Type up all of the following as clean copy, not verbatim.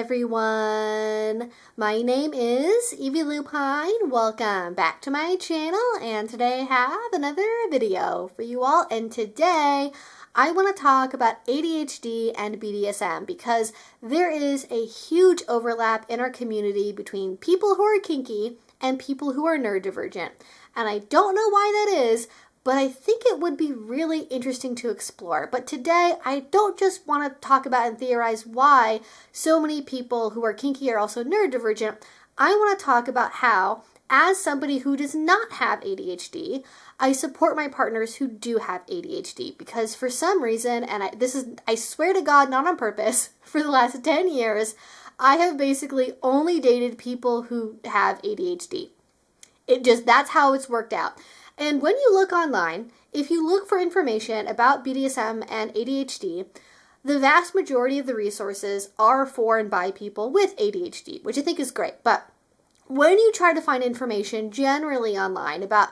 everyone. My name is Evie Lupine. Welcome back to my channel, and today I have another video for you all. And today I want to talk about ADHD and BDSM because there is a huge overlap in our community between people who are kinky and people who are neurodivergent. And I don't know why that is, but I think it would be really interesting to explore. But today, I don't just want to talk about and theorize why so many people who are kinky are also neurodivergent. I want to talk about how, as somebody who does not have ADHD, I support my partners who do have ADHD. Because for some reason, and I swear to God, not on purpose, for the last 10 years, I have basically only dated people who have ADHD. That's how it's worked out. And when you look online, if you look for information about BDSM and ADHD, the vast majority of the resources are for and by people with ADHD, which I think is great. But when you try to find information generally online about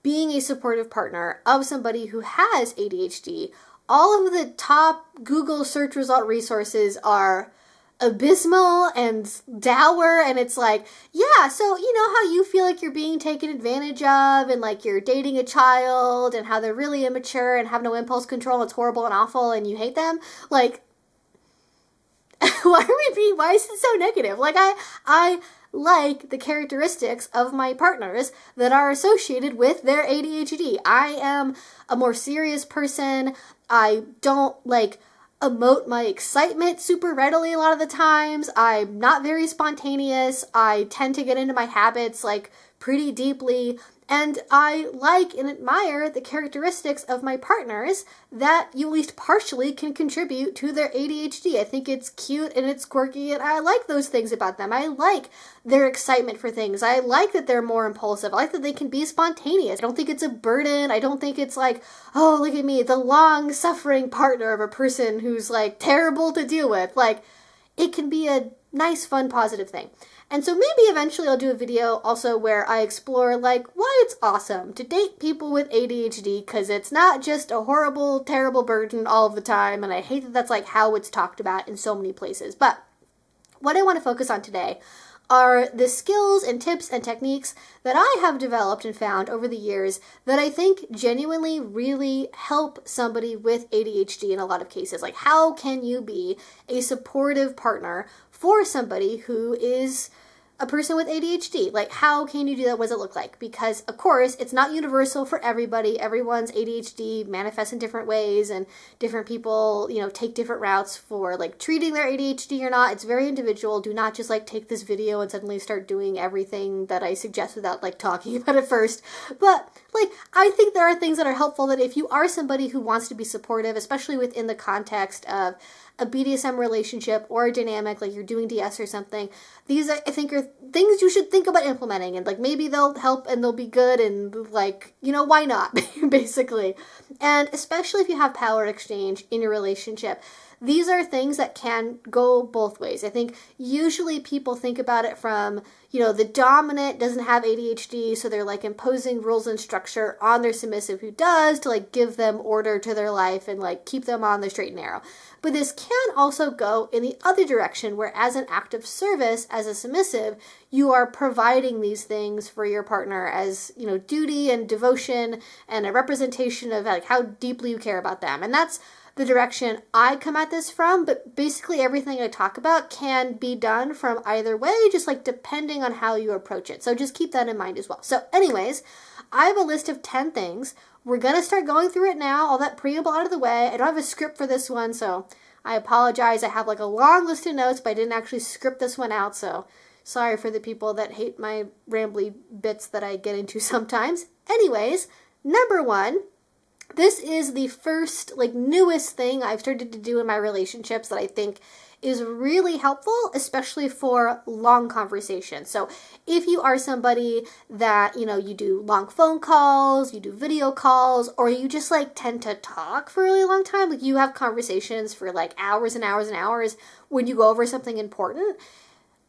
being a supportive partner of somebody who has ADHD, all of the top Google search result resources are abysmal and dour, and it's like, yeah, so you know how you feel like you're being taken advantage of and like you're dating a child and how they're really immature and have no impulse control, it's horrible and awful and you hate them? Like, why is it so negative? Like, I like the characteristics of my partners that are associated with their ADHD. I am a more serious person. I don't emote my excitement super readily a lot of the times. I'm not very spontaneous. I tend to get into my habits pretty deeply. And I like and admire the characteristics of my partners that you at least partially can contribute to their ADHD. I think it's cute and it's quirky, and I like those things about them. I like their excitement for things. I like that they're more impulsive. I like that they can be spontaneous. I don't think it's a burden. I don't think it's like, oh, look at me, the long-suffering partner of a person who's terrible to deal with. It can be a nice, fun, positive thing. And so maybe eventually I'll do a video also where I explore why it's awesome to date people with ADHD, because it's not just a horrible, terrible burden all of the time, and I hate that that's how it's talked about in so many places. But what I want to focus on today are the skills and tips and techniques that I have developed and found over the years that I think genuinely really help somebody with ADHD in a lot of cases. How can you be a supportive partner for somebody who is a person with ADHD? How can you do that? What does it look like? Because, of course, it's not universal for everybody. Everyone's ADHD manifests in different ways, and different people, take different routes for, treating their ADHD or not. It's very individual. Do not just, take this video and suddenly start doing everything that I suggest without, talking about it first. But, I think there are things that are helpful that if you are somebody who wants to be supportive, especially within the context of a BDSM relationship or a dynamic, you're doing DS or something, these I think are things you should think about implementing, and maybe they'll help and they'll be good, and why not, basically. And especially if you have power exchange in your relationship, these are things that can go both ways. I think usually people think about it from, the dominant doesn't have ADHD, so they're imposing rules and structure on their submissive who does to give them order to their life and keep them on the straight and narrow. But this can also go in the other direction, where as an act of service, as a submissive, you are providing these things for your partner as, duty and devotion and a representation of how deeply you care about them. And that's the direction I come at this from, but basically everything I talk about can be done from either way, just depending on how you approach it. So just keep that in mind as well. So anyways, I have a list of 10 things. We're going to start going through it now, all that preamble out of the way. I don't have a script for this one, so I apologize. I have a long list of notes, but I didn't actually script this one out, so sorry for the people that hate my rambly bits that I get into sometimes. Anyways, number 1, this is the first, newest thing I've started to do in my relationships that I think is really helpful, especially for long conversations. So if you are somebody that, you do long phone calls, you do video calls, or you just tend to talk for a really long time, you have conversations for hours and hours and hours when you go over something important,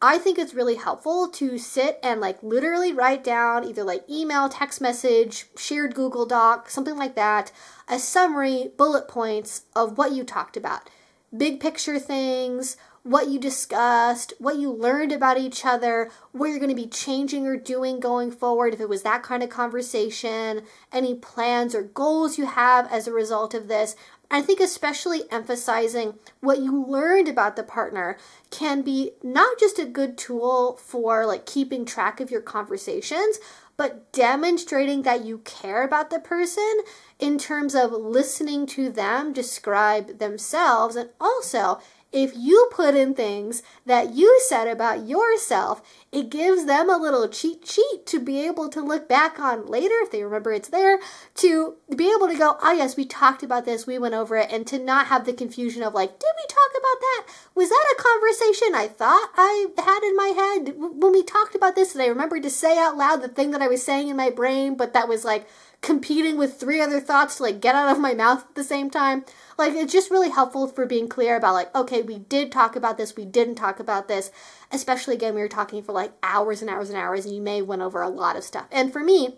I think it's really helpful to sit and literally write down either email, text message, shared Google Doc, something like that, a summary, bullet points of what you talked about. big picture things, what you discussed, what you learned about each other, what you're going to be changing or doing going forward, if it was that kind of conversation, any plans or goals you have as a result of this. I think especially emphasizing what you learned about the partner can be not just a good tool for like keeping track of your conversations, but demonstrating that you care about the person in terms of listening to them describe themselves. And also, if you put in things that you said about yourself, it gives them a little cheat sheet to be able to look back on later, if they remember it's there, to be able to go, oh yes, we talked about this, we went over it, and to not have the confusion of like, did we talk about that? Was that a conversation I thought I had in my head? When we talked about this, did I remember to say out loud the thing that I was saying in my brain, but that was like competing with 3 other thoughts to like get out of my mouth at the same time? Like, it's just really helpful for being clear about like, okay, we did talk about this, we didn't talk about this. Especially again, we were talking for like hours and hours and hours, and you may went over a lot of stuff. And for me,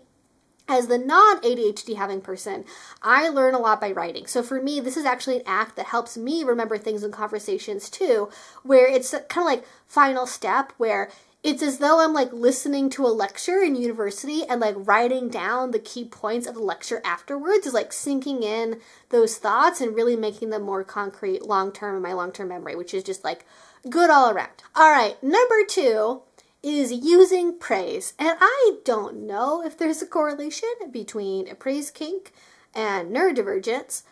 as the non-ADHD having person, I learn a lot by writing. So for me, this is actually an act that helps me remember things in conversations too, where it's kind of like final step where it's as though I'm like listening to a lecture in university and like writing down the key points of the lecture afterwards is like sinking in those thoughts and really making them more concrete long-term in my long-term memory, which is just like good all around. All right, number 2 is using praise. And I don't know if there's a correlation between a praise kink and neurodivergence,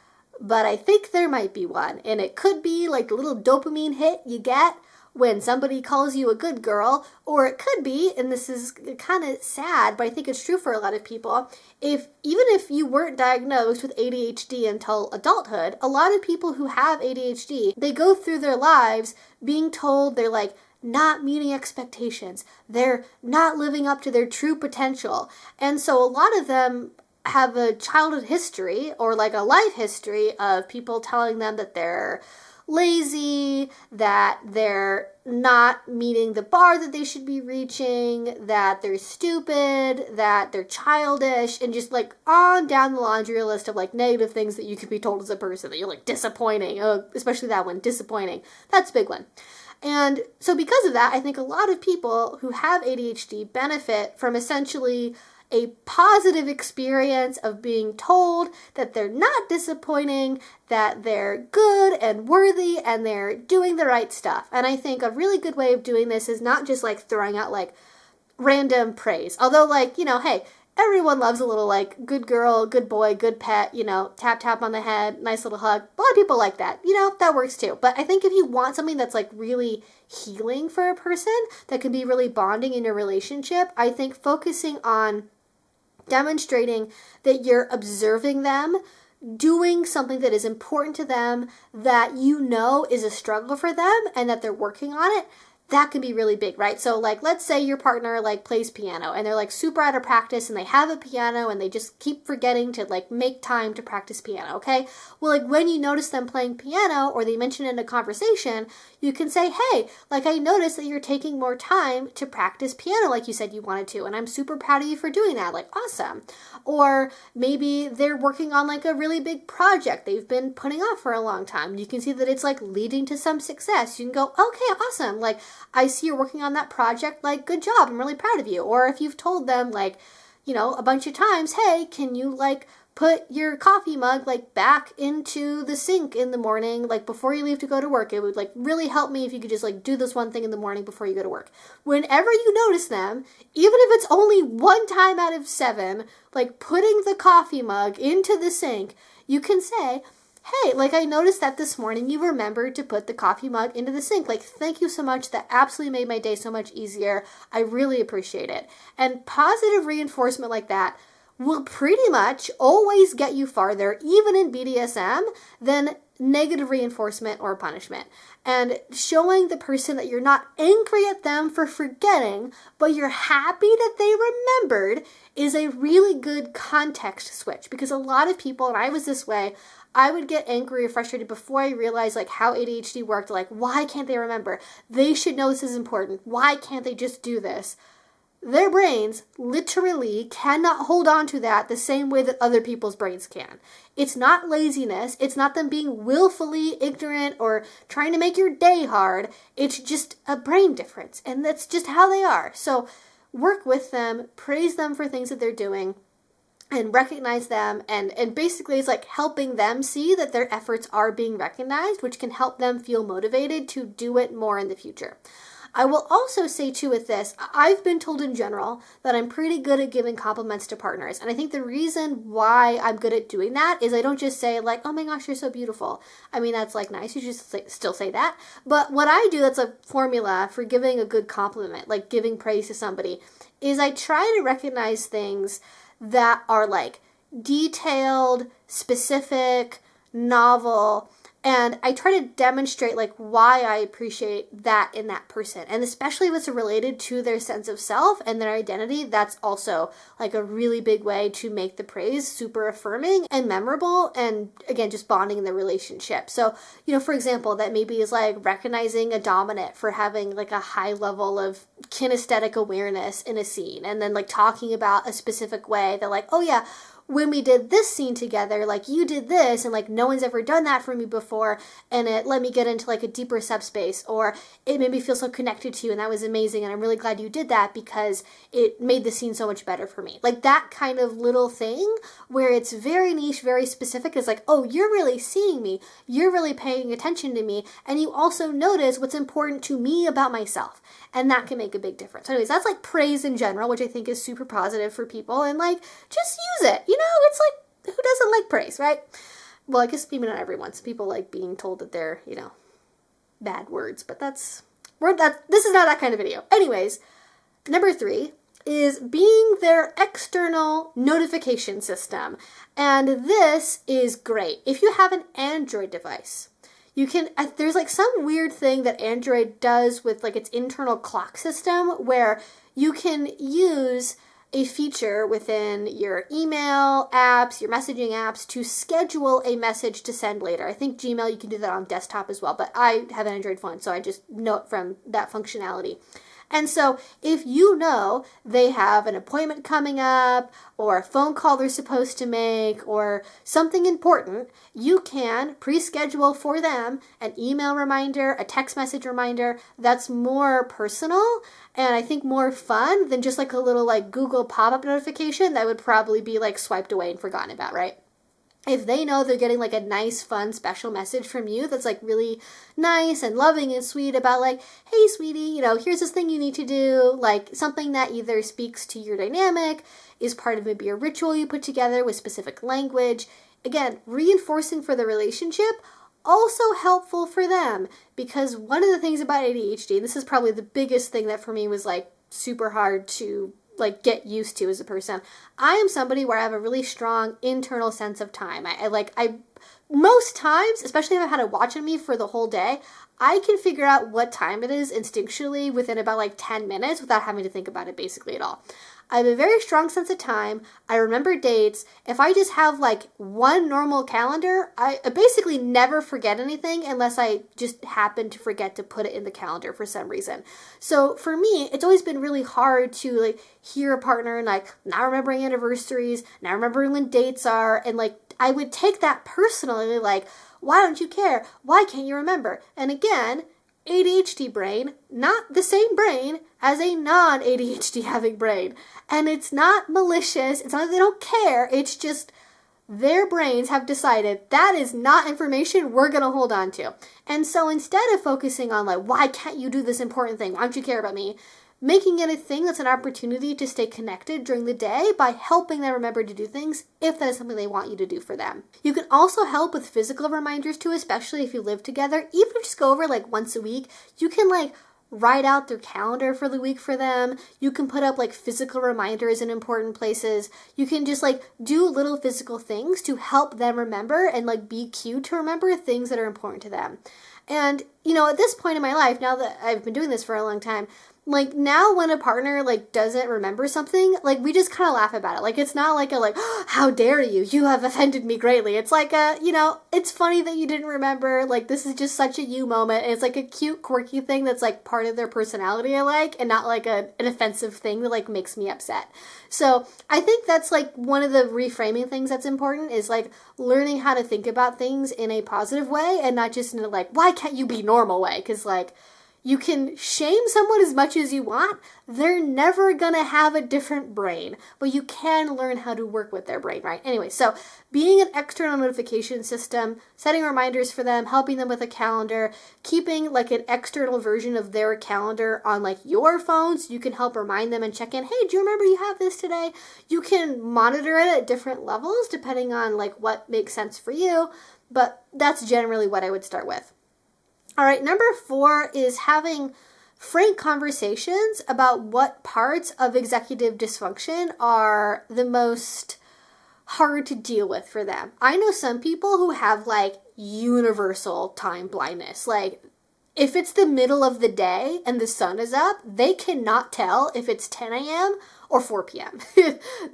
but I think there might be one. And it could be like the little dopamine hit you get when somebody calls you a good girl, or it could be, and this is kind of sad, but I think it's true for a lot of people, even if you weren't diagnosed with ADHD until adulthood, a lot of people who have ADHD, they go through their lives being told they're like not meeting expectations, they're not living up to their true potential, and so a lot of them have a childhood history or like a life history of people telling them that they're lazy, that they're not meeting the bar that they should be reaching, that they're stupid, that they're childish, and just like on down the laundry list of like negative things that you could be told as a person, that you're like disappointing, especially that one, disappointing. That's a big one. And so because of that, I think a lot of people who have ADHD benefit from essentially a positive experience of being told that they're not disappointing, that they're good and worthy, and they're doing the right stuff. And I think a really good way of doing this is not just like throwing out like random praise. Although like, hey, everyone loves a little like good girl, good boy, good pet, tap tap on the head, nice little hug. A lot of people like that, that works too. But I think if you want something that's like really healing for a person, that can be really bonding in your relationship, I think focusing on demonstrating that you're observing them, doing something that is important to them, that is a struggle for them, and that they're working on it, that can be really big, right? So like, let's say your partner like plays piano and they're like super out of practice and they have a piano and they just keep forgetting to like make time to practice piano, okay? Well, like when you notice them playing piano or they mention it in a conversation, you can say, hey, like I noticed that you're taking more time to practice piano like you said you wanted to, and I'm super proud of you for doing that, like awesome. Or maybe they're working on like a really big project they've been putting off for a long time. You can see that it's like leading to some success. You can go, okay, awesome. Like, I see you're working on that project, like, good job, I'm really proud of you. Or if you've told them, like, a bunch of times, hey, can you, like, put your coffee mug, like, back into the sink in the morning, like, before you leave to go to work. It would, like, really help me if you could just, like, do this one thing in the morning before you go to work. Whenever you notice them, even if it's only one time out of 7, like, putting the coffee mug into the sink, you can say, hey, like I noticed that this morning you remembered to put the coffee mug into the sink. Like, thank you so much. That absolutely made my day so much easier. I really appreciate it. And positive reinforcement like that will pretty much always get you farther, even in BDSM, than negative reinforcement or punishment. And showing the person that you're not angry at them for forgetting, but you're happy that they remembered, is a really good context switch. Because a lot of people, and I was this way, I would get angry or frustrated before I realized like how ADHD worked. Like, why can't they remember? They should know this is important. Why can't they just do this? their brains literally cannot hold on to that the same way that other people's brains can. It's not laziness. It's not them being willfully ignorant or trying to make your day hard. It's just a brain difference, and that's just how they are. So work with them, praise them for things that they're doing, and recognize them, and basically it's like helping them see that their efforts are being recognized, which can help them feel motivated to do it more in the future. I will also say too with this, I've been told in general that I'm pretty good at giving compliments to partners. And I think the reason why I'm good at doing that is I don't just say like, oh my gosh, you're so beautiful. I mean, that's like nice. You should still say that. But what I do, that's a formula for giving a good compliment, like giving praise to somebody, is I try to recognize things that are like detailed, specific, novel, and I try to demonstrate like why I appreciate that in that person. And especially if it's related to their sense of self and their identity, that's also like a really big way to make the praise super affirming and memorable, and again, just bonding in the relationship. So, for example, that maybe is like recognizing a dominant for having like a high level of kinesthetic awareness in a scene, and then like talking about a specific way that like, oh yeah, when we did this scene together, like you did this, and like no one's ever done that for me before, and it let me get into like a deeper subspace, or it made me feel so connected to you, and that was amazing, and I'm really glad you did that because it made the scene so much better for me. Like that kind of little thing where it's very niche, very specific, is like, oh, you're really seeing me, you're really paying attention to me, and you also notice what's important to me about myself, and that can make a big difference. So anyways, that's like praise in general, which I think is super positive for people, and like just use it. It's like, who doesn't like praise, right? Well, I guess maybe not everyone. Some people like being told that they're, bad words, but this is not that kind of video. Anyways, number 3 is being their external notification system. And this is great. If you have an Android device, you can, there's like some weird thing that Android does with like its internal clock system where you can use a feature within your email apps, your messaging apps, to schedule a message to send later. I think Gmail, you can do that on desktop as well, but I have an Android phone, so I just know it from that functionality. And so if you know they have an appointment coming up, or a phone call they're supposed to make, or something important, you can pre-schedule for them an email reminder, a text message reminder that's more personal and I think more fun than just like a little like Google pop-up notification that would probably be like swiped away and forgotten about, right? If they know they're getting like a nice, fun, special message from you that's like really nice and loving and sweet about like, hey, sweetie, here's this thing you need to do, like something that either speaks to your dynamic, is part of maybe a ritual you put together with specific language. Again, reinforcing for the relationship, also helpful for them, because one of the things about ADHD, and this is probably the biggest thing that for me was like super hard to like get used to as a person. I am somebody where I have a really strong internal sense of time. I most times, especially if I've had a watch on me for the whole day, I can figure out what time it is instinctually within about like 10 minutes without having to think about it basically at all. I have a very strong sense of time. I remember dates. If I just have like one normal calendar, I basically never forget anything unless I just happen to forget to put it in the calendar for some reason. So for me, it's always been really hard to like hear a partner and like not remembering anniversaries, not remembering when dates are, and like I would take that personally, like, why don't you care? Why can't you remember? And again, ADHD brain, not the same brain as a non-ADHD having brain. And it's not malicious. It's not that they don't care. It's just their brains have decided that is not information we're going to hold on to. And so instead of focusing on like, why can't you do this important thing? Why don't you care about me? Making it a thing that's an opportunity to stay connected during the day by helping them remember to do things if that is something they want you to do for them. You can also help with physical reminders too, especially if you live together. Even if you just go over like once a week, you can like write out their calendar for the week for them. You can put up like physical reminders in important places. You can just like do little physical things to help them remember and like be cued to remember things that are important to them. And, at this point in my life, now that I've been doing this for a long time, like now when a partner like doesn't remember something, like we just kind of laugh about it. Like it's not like a like, oh, how dare you have offended me greatly. It's like a, it's funny that you didn't remember, like this is just such a you moment, and it's like a cute quirky thing that's like part of their personality I like, and not like an offensive thing that like makes me upset. So I think that's like one of the reframing things that's important, is like learning how to think about things in a positive way and not just in a like, why can't you be normal way? Because like, you can shame someone as much as you want. They're never gonna have a different brain, but you can learn how to work with their brain, right? Anyway, so being an external notification system, setting reminders for them, helping them with a calendar, keeping like an external version of their calendar on like your phone so you can help remind them and check in. Hey, do you remember you have this today? You can monitor it at different levels depending on like what makes sense for you, but that's generally what I would start with. All right, number 4 is having frank conversations about what parts of executive dysfunction are the most hard to deal with for them. I know some people who have like universal time blindness. Like if it's the middle of the day and the sun is up, they cannot tell if it's 10 a.m. or 4 p.m.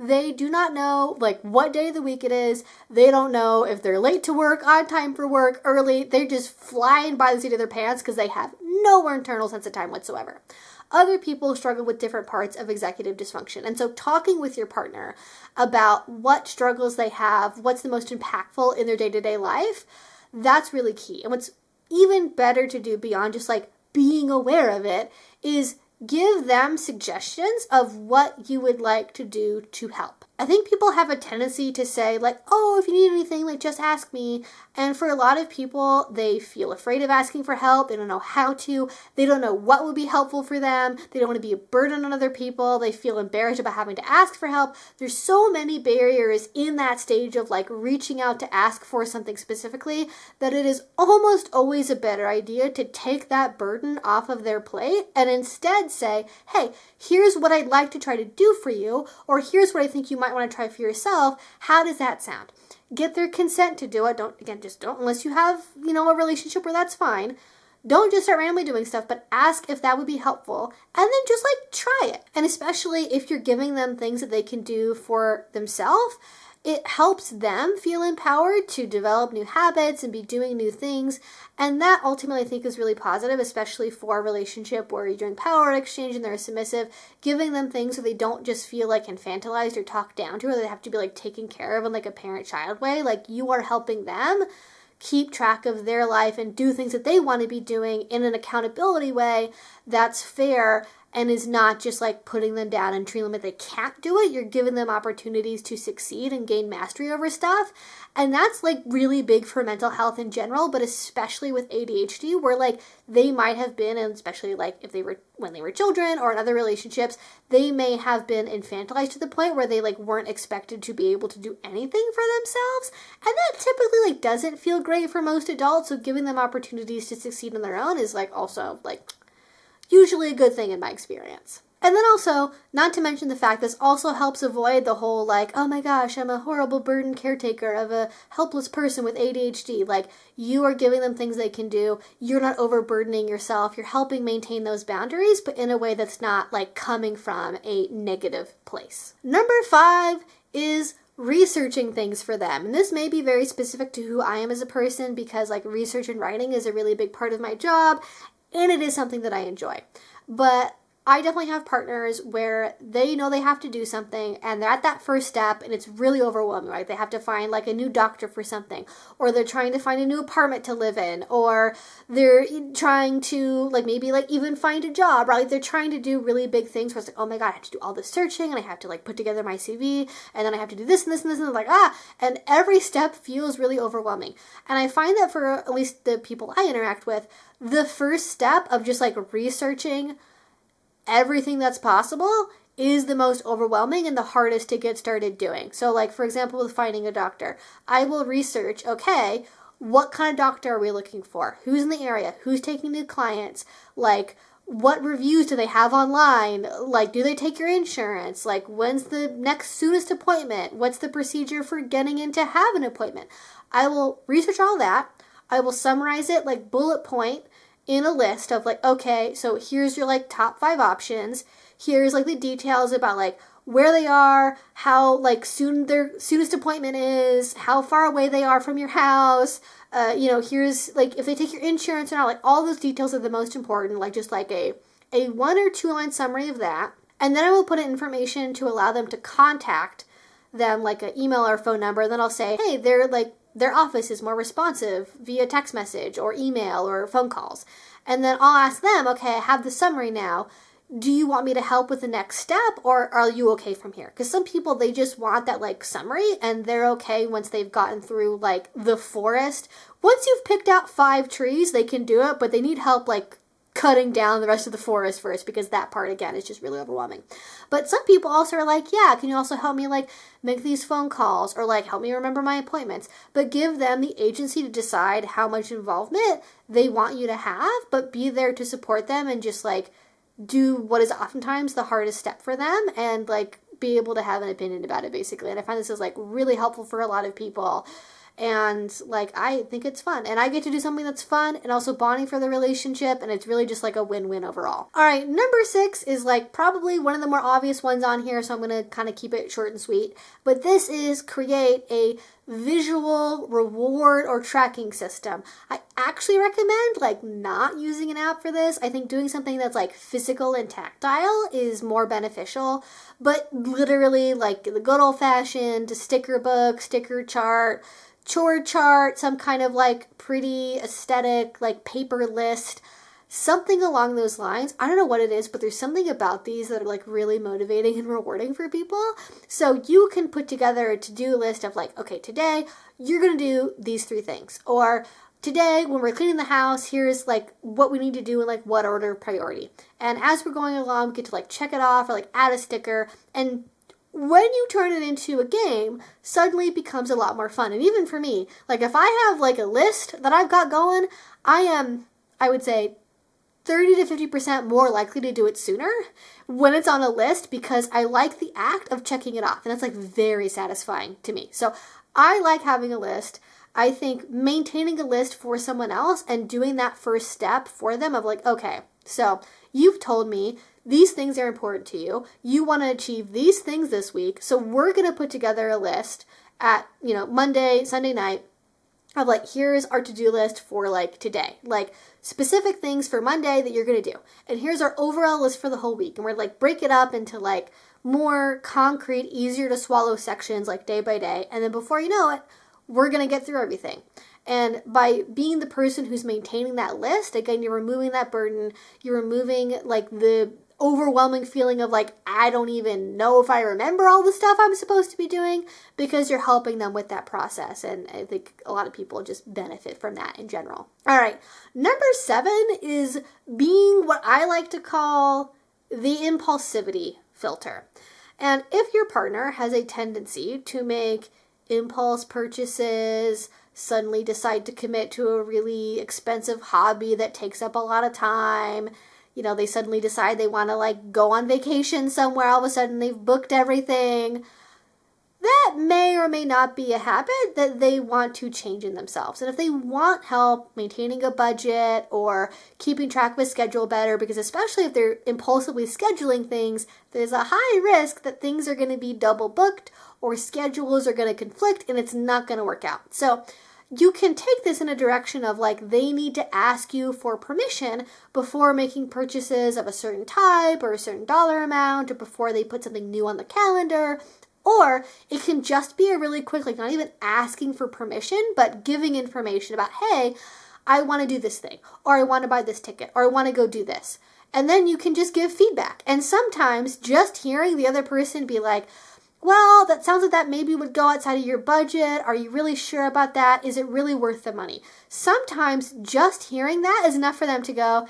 They do not know like what day of the week it is. They don't know if they're late to work, on time for work, early. They're just flying by the seat of their pants because they have no internal sense of time whatsoever. Other people struggle with different parts of executive dysfunction. And so talking with your partner about what struggles they have, what's the most impactful in their day-to-day life, that's really key. And what's even better to do beyond just like being aware of it is give them suggestions of what you would like to do to help. I think people have a tendency to say like, oh, if you need anything, like just ask me. And for a lot of people, they feel afraid of asking for help. They don't know how to. They don't know what would be helpful for them. They don't want to be a burden on other people. They feel embarrassed about having to ask for help. There's so many barriers in that stage of like reaching out to ask for something specifically that it is almost always a better idea to take that burden off of their plate and instead say, hey, here's what I'd like to try to do for you, or here's what I think you might want to try for yourself. How does that sound? Get their consent to do it. Don't unless you have, a relationship where that's fine. Don't just start randomly doing stuff, but ask if that would be helpful and then just like try it. And especially if you're giving them things that they can do for themselves, it helps them feel empowered to develop new habits and be doing new things. And that ultimately I think is really positive, especially for a relationship where you're doing power exchange and they're submissive, giving them things so they don't just feel like infantilized or talked down to, or they have to be like taken care of in like a parent-child way. Like you are helping them keep track of their life and do things that they want to be doing in an accountability way that's fair and is not just like putting them down and treating them like they can't do it. You're giving them opportunities to succeed and gain mastery over stuff. And that's like really big for mental health in general, but especially with ADHD, where like they might have been, and especially like if they were when they were children or in other relationships, they may have been infantilized to the point where they like weren't expected to be able to do anything for themselves. And that typically like doesn't feel great for most adults. So giving them opportunities to succeed on their own is like also like usually a good thing in my experience. And then also, not to mention the fact this also helps avoid the whole like, oh my gosh, I'm a horrible burden caretaker of a helpless person with ADHD. Like, you are giving them things they can do. You're not overburdening yourself. You're helping maintain those boundaries, but in a way that's not like coming from a negative place. Number 5 is researching things for them. And this may be very specific to who I am as a person because like research and writing is a really big part of my job. And it is something that I enjoy. But I definitely have partners where they know they have to do something and they're at that first step and it's really overwhelming, right? They have to find like a new doctor for something, or they're trying to find a new apartment to live in, or they're trying to like maybe like even find a job, right? Like they're trying to do really big things where it's like, oh my God, I have to do all this searching and I have to like put together my CV and then I have to do this and this and this and like, and every step feels really overwhelming. And I find that for at least the people I interact with, the first step of just like researching everything that's possible is the most overwhelming and the hardest to get started doing. So like, for example, with finding a doctor, I will research, okay, what kind of doctor are we looking for? Who's in the area? Who's taking new clients? Like, what reviews do they have online? Like, do they take your insurance? Like, when's the next soonest appointment? What's the procedure for getting in to have an appointment? I will research all that. I will summarize it like bullet point in a list of like, okay, so here's your like top 5 options. Here's like the details about like where they are, how like soon their soonest appointment is, how far away they are from your house. Here's like if they take your insurance or not, like all those details are the most important, like just like a 1 or 2 line summary of that. And then I will put in information to allow them to contact them, like an email or phone number. And then I'll say, hey, their office is more responsive via text message or email or phone calls. And then I'll ask them, okay, I have the summary now. Do you want me to help with the next step, or are you okay from here? Because some people, they just want that like summary and they're okay once they've gotten through like the forest. Once you've picked out 5 trees, they can do it, but they need help like cutting down the rest of the forest first, because that part again is just really overwhelming. But some people also are like, yeah, can you also help me like make these phone calls, or like help me remember my appointments? But give them the agency to decide how much involvement they want you to have, but be there to support them and just like do what is oftentimes the hardest step for them, and like be able to have an opinion about it basically. And I find this is like really helpful for a lot of people. And like I think it's fun, and I get to do something that's fun and also bonding for the relationship, and it's really just like a win-win overall. All right, number 6 is like probably one of the more obvious ones on here, so I'm gonna kind of keep it short and sweet, but this is create a visual reward or tracking system. I actually recommend like not using an app for this. I think doing something that's like physical and tactile is more beneficial, but literally like the good old-fashioned sticker book, sticker chart, chore chart, some kind of like pretty aesthetic like paper list, something along those lines. I don't know what it is, but there's something about these that are like really motivating and rewarding for people. So you can put together a to-do list of like, okay, today you're going to do these 3 things, or today when we're cleaning the house, here's like what we need to do in like what order of priority. And as we're going along, we get to like check it off or like add a sticker. And when you turn it into a game, suddenly it becomes a lot more fun. And even for me, like if I have like a list that I've got going, I would say 30 to 50% more likely to do it sooner when it's on a list, because I like the act of checking it off. And that's like very satisfying to me. So I like having a list. I think maintaining a list for someone else and doing that first step for them of like, okay, so you've told me these things are important to you. You want to achieve these things this week. So we're going to put together a list at, Monday, Sunday night of like, here's our to-do list for like today, like specific things for Monday that you're going to do. And here's our overall list for the whole week. And we're like, break it up into like more concrete, easier to swallow sections, like day by day. And then before you know it, we're going to get through everything. And by being the person who's maintaining that list, again, you're removing that burden. You're removing like the overwhelming feeling of like, I don't even know if I remember all the stuff I'm supposed to be doing, because you're helping them with that process. And I think a lot of people just benefit from that in general. All right. Number 7 is being what I like to call the impulsivity filter. And if your partner has a tendency to make impulse purchases, suddenly decide to commit to a really expensive hobby that takes up a lot of time, they suddenly decide they want to like go on vacation somewhere, all of a sudden they've booked everything, that may or may not be a habit that they want to change in themselves. And if they want help maintaining a budget or keeping track of a schedule better, because especially if they're impulsively scheduling things, there's a high risk that things are going to be double booked or schedules are going to conflict and it's not going to work out. So you can take this in a direction of like, they need to ask you for permission before making purchases of a certain type or a certain dollar amount, or before they put something new on the calendar. Or it can just be a really quick, like not even asking for permission, but giving information about, hey, I want to do this thing, or I want to buy this ticket, or I want to go do this. And then you can just give feedback. And sometimes just hearing the other person be like, well, that sounds like that maybe would go outside of your budget. Are you really sure about that? Is it really worth the money? Sometimes just hearing that is enough for them to go,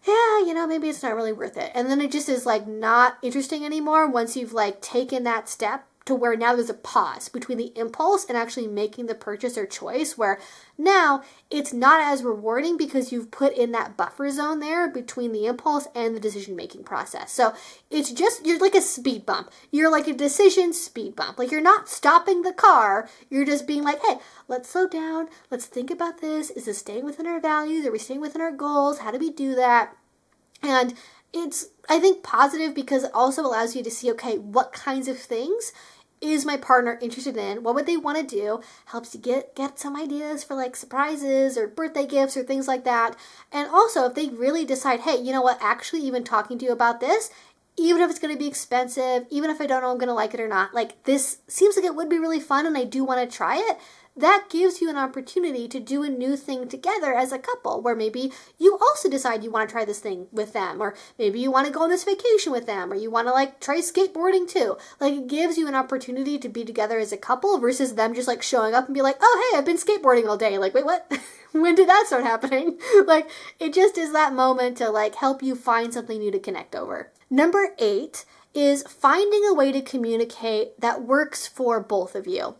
yeah, maybe it's not really worth it. And then it just is like not interesting anymore once you've like taken that step to where now there's a pause between the impulse and actually making the purchase or choice, where now it's not as rewarding because you've put in that buffer zone there between the impulse and the decision-making process. So it's just, you're like a speed bump. You're like a decision speed bump. Like, you're not stopping the car. You're just being like, hey, let's slow down. Let's think about this. Is this staying within our values? Are we staying within our goals? How do we do that? And it's, I think, positive because it also allows you to see, okay, what kinds of things is my partner interested in? What would they want to do? Helps you get some ideas for like surprises or birthday gifts or things like that. And also, if they really decide, hey, you know what, actually even talking to you about this, even if it's going to be expensive, even if I don't know I'm going to like it or not, like, this seems like it would be really fun and I do want to try it, that gives you an opportunity to do a new thing together as a couple, where maybe you also decide you want to try this thing with them, or maybe you want to go on this vacation with them, or you want to like try skateboarding too. Like, it gives you an opportunity to be together as a couple versus them just like showing up and be like, oh, hey, I've been skateboarding all day. Like, wait, what? When did that start happening? Like, it just is that moment to like help you find something new to connect over. Number 8 is finding a way to communicate that works for both of you.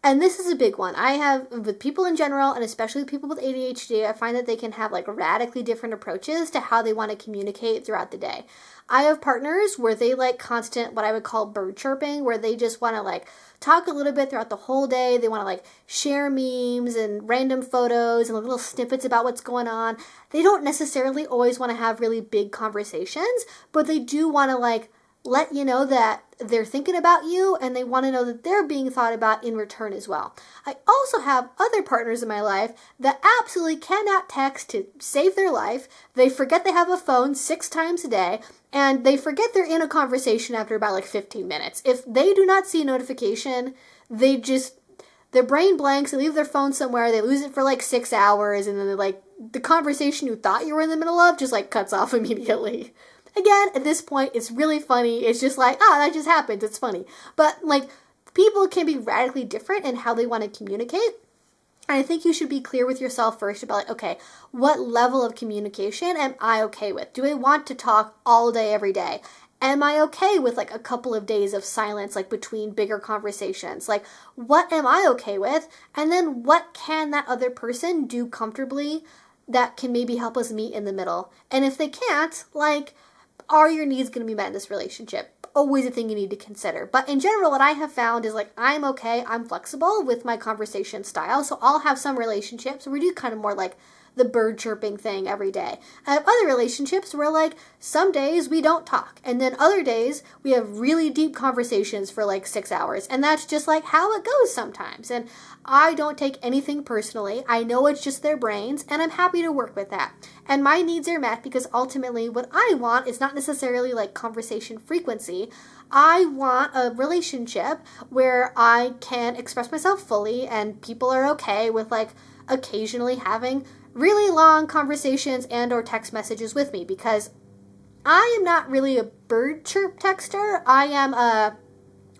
And this is a big one. I have, with people in general, and especially with people with ADHD, I find that they can have like radically different approaches to how they want to communicate throughout the day. I have partners where they like constant, what I would call bird chirping, where they just want to like talk a little bit throughout the whole day. They want to like share memes and random photos and little snippets about what's going on. They don't necessarily always want to have really big conversations, but they do want to like let you know that they're thinking about you and they want to know that they're being thought about in return as well. I also have other partners in my life that absolutely cannot text to save their life. They forget they have a phone 6 times a day, and they forget they're in a conversation after about like 15 minutes. If they do not see a notification, their brain blanks, they leave their phone somewhere, they lose it for like 6 hours, and then they're like, the conversation you thought you were in the middle of just like cuts off immediately. Again, at this point, it's really funny. It's just like, that just happens. It's funny. But like, people can be radically different in how they want to communicate. And I think you should be clear with yourself first about like, okay, what level of communication am I okay with? Do I want to talk all day, every day? Am I okay with like a couple of days of silence, like between bigger conversations? Like, what am I okay with? And then what can that other person do comfortably that can maybe help us meet in the middle? And if they can't, like, are your needs going to be met in this relationship? Always a thing you need to consider. But in general, what I have found is like, I'm okay, I'm flexible with my conversation style. So I'll have some relationships where we do kind of more like the bird chirping thing every day. I have other relationships where like some days we don't talk, and then other days we have really deep conversations for like 6 hours, and that's just like how it goes sometimes. And I don't take anything personally. I know it's just their brains, and I'm happy to work with that. And my needs are met because ultimately what I want is not necessarily like conversation frequency. I want a relationship where I can express myself fully and people are okay with like occasionally having really long conversations and or text messages with me, because I am not really a bird chirp texter.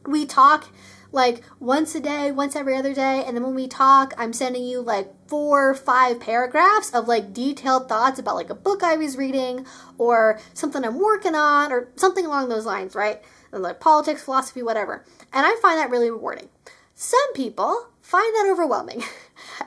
We talk like once a day, once every other day, and then when we talk, I'm sending you like 4 or 5 paragraphs of like detailed thoughts about like a book I was reading or something I'm working on or something along those lines, right? Like politics, philosophy, whatever. And I find that really rewarding. Some people find that overwhelming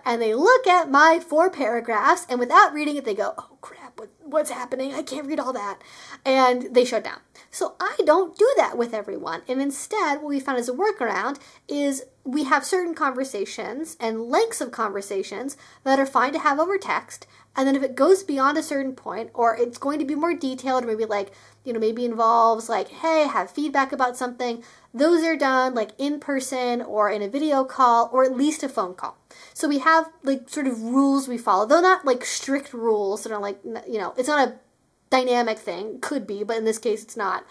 and they look at my 4 paragraphs and without reading it, they go, oh crap, what's happening? I can't read all that. And they shut down. So I don't do that with everyone. And instead, what we found as a workaround is we have certain conversations and lengths of conversations that are fine to have over text. And then if it goes beyond a certain point, or it's going to be more detailed, or maybe like, maybe involves like, hey, have feedback about something, those are done like in person or in a video call or at least a phone call. So we have like sort of rules we follow, though not like strict rules that are like, it's not a dynamic thing, could be, but in this case it's not,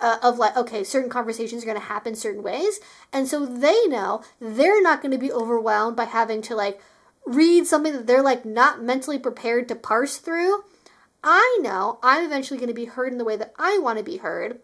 of like, okay, certain conversations are going to happen certain ways. And so they know they're not going to be overwhelmed by having to like read something that they're like not mentally prepared to parse through. I know I'm eventually going to be heard in the way that I want to be heard.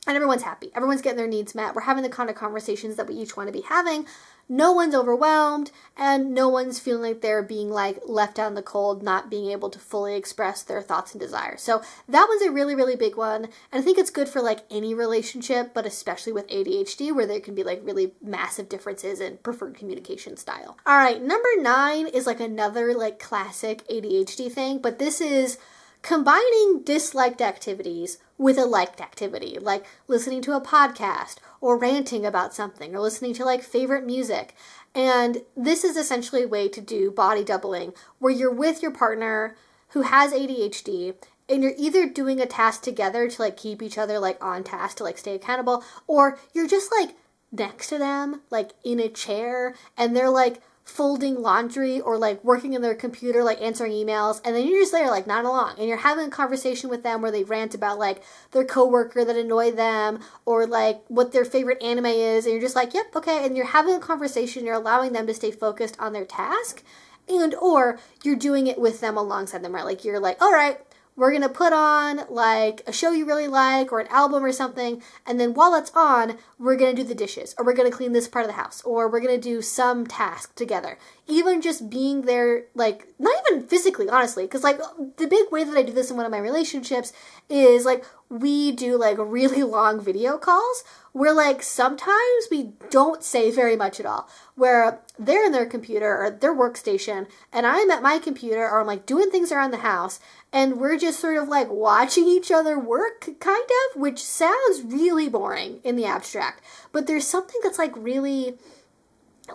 and everyone's happy. Everyone's getting their needs met. We're having the kind of conversations that we each want to be having. No one's overwhelmed, and no one's feeling like they're being like left out in the cold, not being able to fully express their thoughts and desires. So that one's a really, really big one. And I think it's good for like any relationship, but especially with ADHD, where there can be like really massive differences in preferred communication style. All right, number 9 is like another like classic ADHD thing, but this is combining disliked activities with a liked activity, like listening to a podcast or ranting about something or listening to like favorite music. And this is essentially a way to do body doubling where you're with your partner who has ADHD and you're either doing a task together to like keep each other like on task to like stay accountable, or you're just like next to them, like in a chair, and they're like folding laundry or like working in their computer, like answering emails, and then you're just there like not along, and you're having a conversation with them where they rant about like their coworker that annoyed them or like what their favorite anime is, and you're just like, yep, okay, and you're having a conversation, you're allowing them to stay focused on their task, and or you're doing it with them alongside them, right? Like you're like, all right, we're going to put on like a show you really like or an album or something, and then while it's on, we're going to do the dishes, or we're going to clean this part of the house, or we're going to do some task together. Even just being there, like, not even physically, honestly, because like the big way that I do this in one of my relationships is like we do like really long video calls where like sometimes we don't say very much at all, where they're in their computer or their workstation and I'm at my computer or I'm like doing things around the house, and we're just sort of like watching each other work, kind of, which sounds really boring in the abstract, but there's something that's like really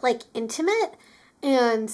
like intimate, and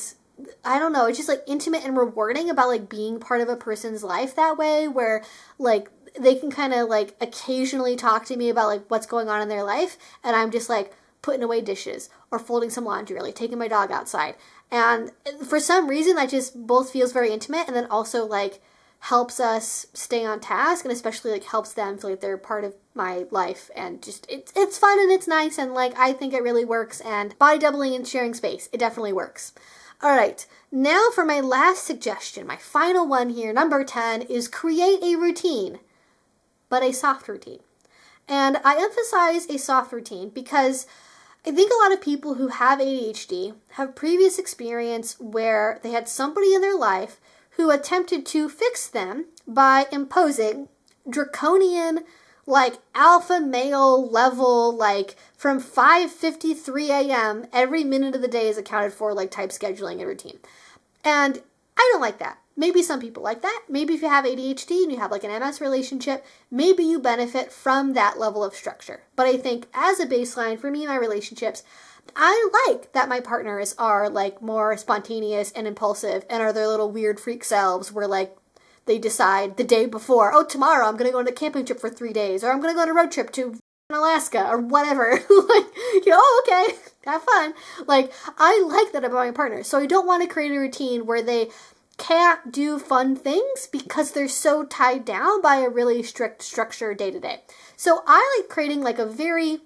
I don't know, it's just like intimate and rewarding about like being part of a person's life that way, where like they can kind of like occasionally talk to me about like what's going on in their life, and I'm just like putting away dishes or folding some laundry or like taking my dog outside. And for some reason that just both feels very intimate, and then also like helps us stay on task, and especially like helps them feel like they're part of my life, and just it's fun and it's nice, and like I think it really works. And body doubling and sharing space, it definitely works. All right, now for my last suggestion, my final one here, number 10, is create a routine, but a soft routine. And I emphasize a soft routine because I think a lot of people who have ADHD have previous experience where they had somebody in their life who attempted to fix them by imposing draconian, like alpha male level, like from 5:53 a.m. every minute of the day is accounted for, like type scheduling and routine. And I don't like that. Maybe some people like that. Maybe if you have ADHD and you have like an MS relationship, maybe you benefit from that level of structure. But I think as a baseline for me and my relationships, I like that my partners are like more spontaneous and impulsive and are their little weird freak selves where like they decide the day before, oh, tomorrow I'm going to go on a camping trip for 3 days, or I'm going to go on a road trip to Alaska or whatever. Like, okay, have fun. Like, I like that about my partner. So I don't want to create a routine where they can't do fun things because they're so tied down by a really strict structure day to day. So I like creating like a very,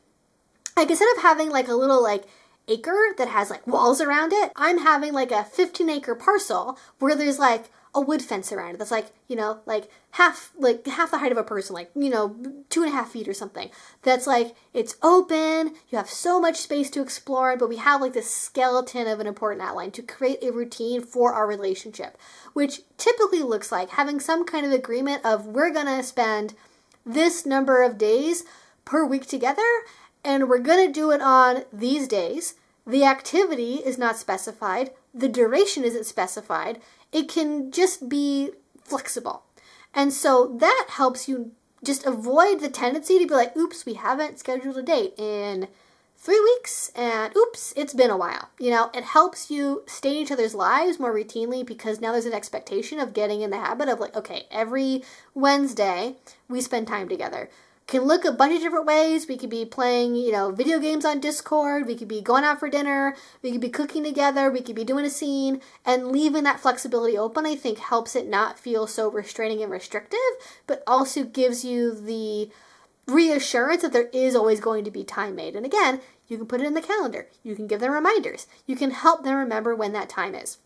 like instead of having like a little like acre that has like walls around it, I'm having like a 15-acre parcel where there's like a wood fence around it that's like, like half the height of a person, like, 2.5 feet or something. That's like, it's open, you have so much space to explore, but we have like this skeleton of an important outline to create a routine for our relationship, which typically looks like having some kind of agreement of we're gonna spend this number of days per week together, and we're gonna do it on these days. The activity is not specified, the duration isn't specified, it can just be flexible. And so that helps you just avoid the tendency to be like, oops, we haven't scheduled a date in 3 weeks, and oops, it's been a while. It helps you stay in each other's lives more routinely because now there's an expectation of getting in the habit of like, okay, every Wednesday we spend time together. Can look a bunch of different ways. We could be playing, video games on Discord. We could be going out for dinner. We could be cooking together. We could be doing a scene. And leaving that flexibility open, I think, helps it not feel so restraining and restrictive, but also gives you the reassurance that there is always going to be time made. And again, you can put it in the calendar. You can give them reminders. You can help them remember when that time is.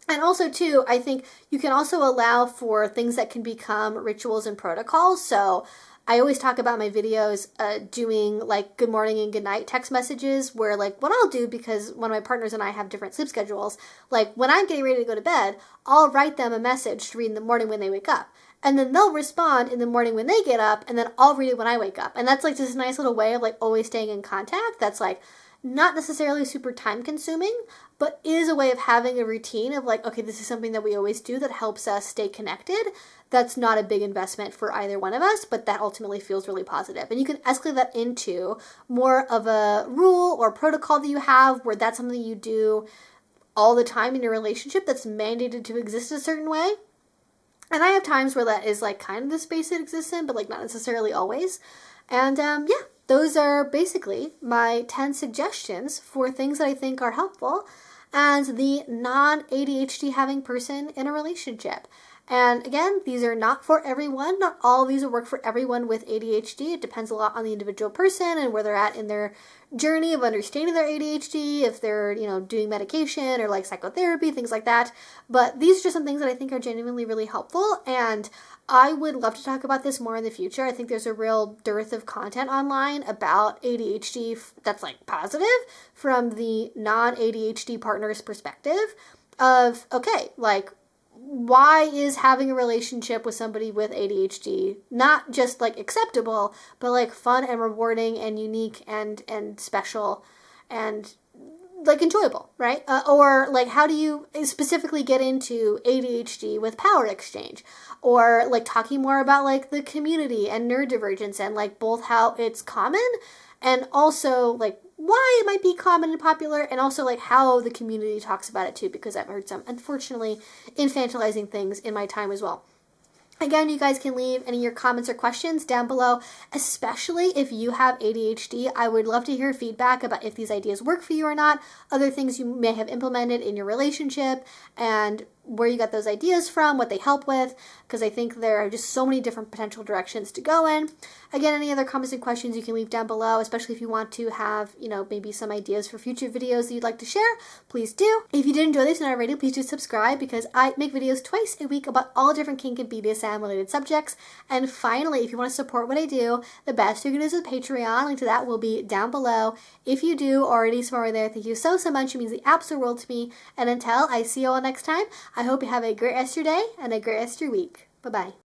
And also, too, I think you can also allow for things that can become rituals and protocols. So I always talk about my videos doing like good morning and good night text messages, where like what I'll do, because one of my partners and I have different sleep schedules, like when I'm getting ready to go to bed, I'll write them a message to read in the morning when they wake up. And then they'll respond in the morning when they get up, and then I'll read it when I wake up. And that's like just a nice little way of like always staying in contact. That's like not necessarily super time consuming, but is a way of having a routine of like, okay, this is something that we always do that helps us stay connected. That's not a big investment for either one of us, but that ultimately feels really positive. And you can escalate that into more of a rule or protocol that you have, where that's something you do all the time in your relationship that's mandated to exist a certain way. And I have times where that is like kind of the space it exists in, but like not necessarily always. And yeah, those are basically my 10 suggestions for things that I think are helpful as the non-ADHD having person in a relationship. And again, these are not for everyone. Not all of these will work for everyone with ADHD. It depends a lot on the individual person and where they're at in their journey of understanding their ADHD, if they're, doing medication or like psychotherapy, things like that. But these are just some things that I think are genuinely really helpful, and I would love to talk about this more in the future. I think there's a real dearth of content online about ADHD that's like positive from the non-ADHD partner's perspective of, okay, like, why is having a relationship with somebody with ADHD not just like acceptable, but like fun and rewarding and unique and special and like enjoyable, right? Or like, how do you specifically get into ADHD with power exchange, or like talking more about like the community and neurodivergence and like both how it's common and also like why it might be common and popular, and also like how the community talks about it too, because I've heard some unfortunately infantilizing things in my time as well. Again, you guys can leave any of your comments or questions down below, especially if you have ADHD. I would love to hear feedback about if these ideas work for you or not, other things you may have implemented in your relationship, and where you got those ideas from, what they help with, because I think there are just so many different potential directions to go in. Again, any other comments and questions you can leave down below, especially if you want to have, maybe some ideas for future videos that you'd like to share, please do. If you did enjoy this and are already, please do subscribe, because I make videos twice a week about all different kink and BDSM related subjects. And finally, if you want to support what I do, the best you can do is with Patreon. Link to that will be down below. If you do already support there, thank you so much. It means the absolute world to me. And until I see you all next time, I hope you have a great rest of your day and a great rest of your week. Bye-bye.